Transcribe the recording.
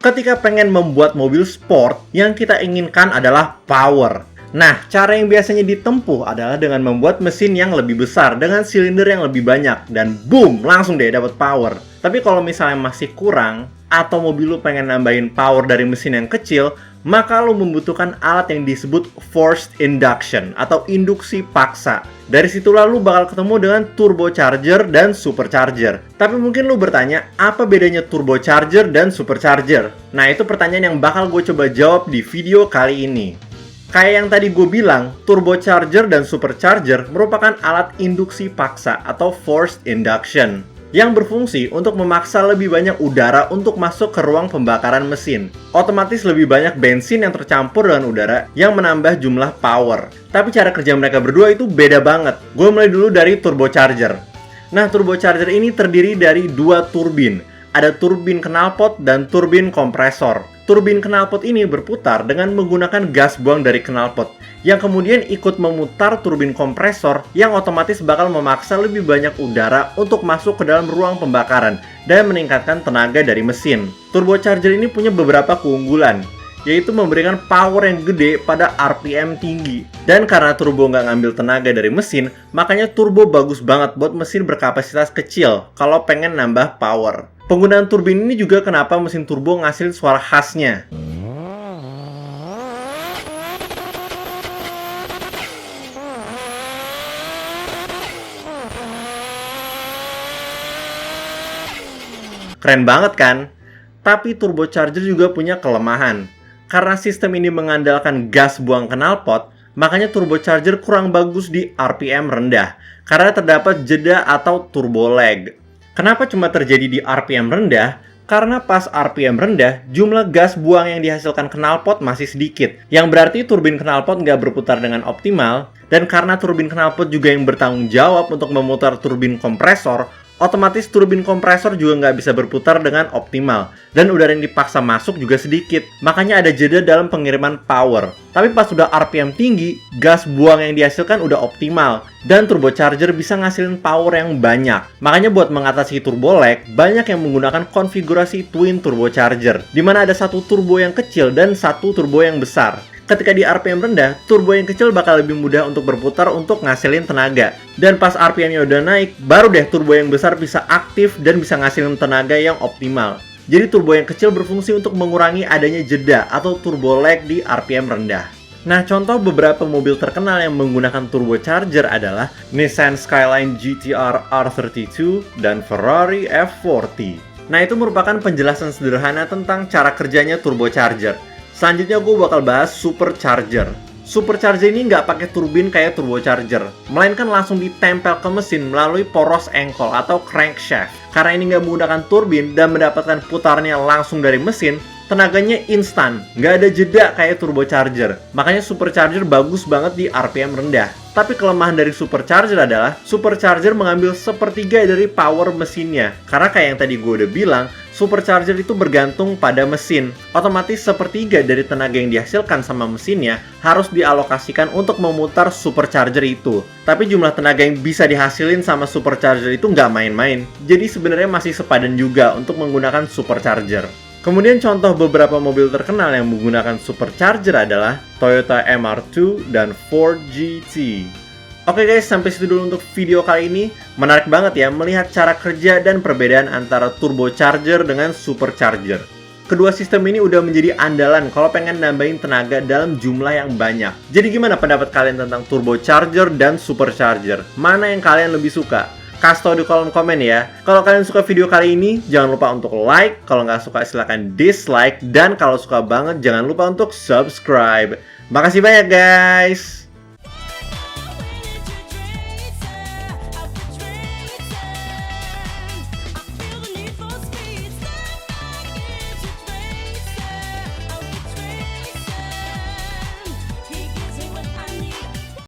Ketika pengen membuat mobil sport, yang kita inginkan adalah power. Nah, cara yang biasanya ditempuh adalah dengan membuat mesin yang lebih besar dengan silinder yang lebih banyak dan boom, langsung deh dapat power. Tapi kalau misalnya masih kurang atau mobil lu pengen nambahin power dari mesin yang kecil, maka lu membutuhkan alat yang disebut forced induction atau induksi paksa. Dari situ lalu bakal ketemu dengan turbocharger dan supercharger. Tapi mungkin lu bertanya, apa bedanya turbocharger dan supercharger? Nah, itu pertanyaan yang bakal gue coba jawab di video kali ini. Kayak yang tadi gue bilang, turbocharger dan supercharger merupakan alat induksi paksa atau forced induction yang berfungsi untuk memaksa lebih banyak udara untuk masuk ke ruang pembakaran mesin. Otomatis lebih banyak bensin yang tercampur dengan udara yang menambah jumlah power. Tapi cara kerja mereka berdua itu beda banget. Gue mulai dulu dari turbocharger. Nah, turbocharger ini terdiri dari dua turbin. Ada turbin knalpot dan turbin kompresor. Turbin knalpot ini berputar dengan menggunakan gas buang dari knalpot, yang kemudian ikut memutar turbin kompresor yang otomatis bakal memaksa lebih banyak udara untuk masuk ke dalam ruang pembakaran dan meningkatkan tenaga dari mesin. Turbocharger ini punya beberapa keunggulan, yaitu memberikan power yang gede pada RPM tinggi. Dan karena turbo nggak ngambil tenaga dari mesin, makanya turbo bagus banget buat mesin berkapasitas kecil kalau pengen nambah power. Penggunaan turbin ini juga kenapa mesin turbo ngasilin suara khasnya. Keren banget kan? Tapi turbocharger juga punya kelemahan. Karena sistem ini mengandalkan gas buang knalpot, makanya turbocharger kurang bagus di RPM rendah. Karena terdapat jeda atau turbo lag. Kenapa cuma terjadi di RPM rendah? Karena pas RPM rendah, jumlah gas buang yang dihasilkan knalpot masih sedikit. Yang berarti turbin knalpot nggak berputar dengan optimal. Dan karena turbin knalpot juga yang bertanggung jawab untuk memutar turbin kompresor, otomatis turbin kompresor juga nggak bisa berputar dengan optimal. Dan udara yang dipaksa masuk juga sedikit. Makanya ada jeda dalam pengiriman power. Tapi pas sudah RPM tinggi, gas buang yang dihasilkan udah optimal. Dan turbocharger bisa ngasilin power yang banyak. Makanya buat mengatasi turbo lag, banyak yang menggunakan konfigurasi twin turbocharger, di mana ada satu turbo yang kecil dan satu turbo yang besar. Ketika di RPM rendah, turbo yang kecil bakal lebih mudah untuk berputar untuk ngasilin tenaga. Dan pas RPM-nya udah naik, baru deh turbo yang besar bisa aktif dan bisa ngasilin tenaga yang optimal. Jadi turbo yang kecil berfungsi untuk mengurangi adanya jeda atau turbo lag di RPM rendah. Nah, contoh beberapa mobil terkenal yang menggunakan turbocharger adalah Nissan Skyline GT-R R32 dan Ferrari F40. Nah, itu merupakan penjelasan sederhana tentang cara kerjanya turbocharger. Selanjutnya gue bakal bahas supercharger. Supercharger ini nggak pakai turbin kayak turbocharger, melainkan langsung ditempel ke mesin melalui poros engkol atau crankshaft. Karena ini nggak menggunakan turbin dan mendapatkan putarnya langsung dari mesin, tenaganya instan, nggak ada jeda kayak turbocharger. Makanya supercharger bagus banget di RPM rendah. Tapi kelemahan dari supercharger adalah supercharger mengambil sepertiga dari power mesinnya. Karena kayak yang tadi gue udah bilang, supercharger itu bergantung pada mesin. Otomatis sepertiga dari tenaga yang dihasilkan sama mesinnya harus dialokasikan untuk memutar supercharger itu. Tapi jumlah tenaga yang bisa dihasilin sama supercharger itu nggak main-main. Jadi sebenarnya masih sepadan juga untuk menggunakan supercharger. Kemudian contoh beberapa mobil terkenal yang menggunakan supercharger adalah Toyota MR2 dan Ford GT. Oke guys, sampai situ dulu untuk video kali ini. Menarik banget ya melihat cara kerja dan perbedaan antara turbocharger dengan supercharger. Kedua sistem ini udah menjadi andalan kalau pengen nambahin tenaga dalam jumlah yang banyak. Jadi gimana pendapat kalian tentang turbocharger dan supercharger? Mana yang kalian lebih suka? Kasih tau di kolom komen ya. Kalau kalian suka video kali ini, jangan lupa untuk like. Kalau nggak suka silahkan dislike. Dan kalau suka banget, jangan lupa untuk subscribe. Makasih banyak guys.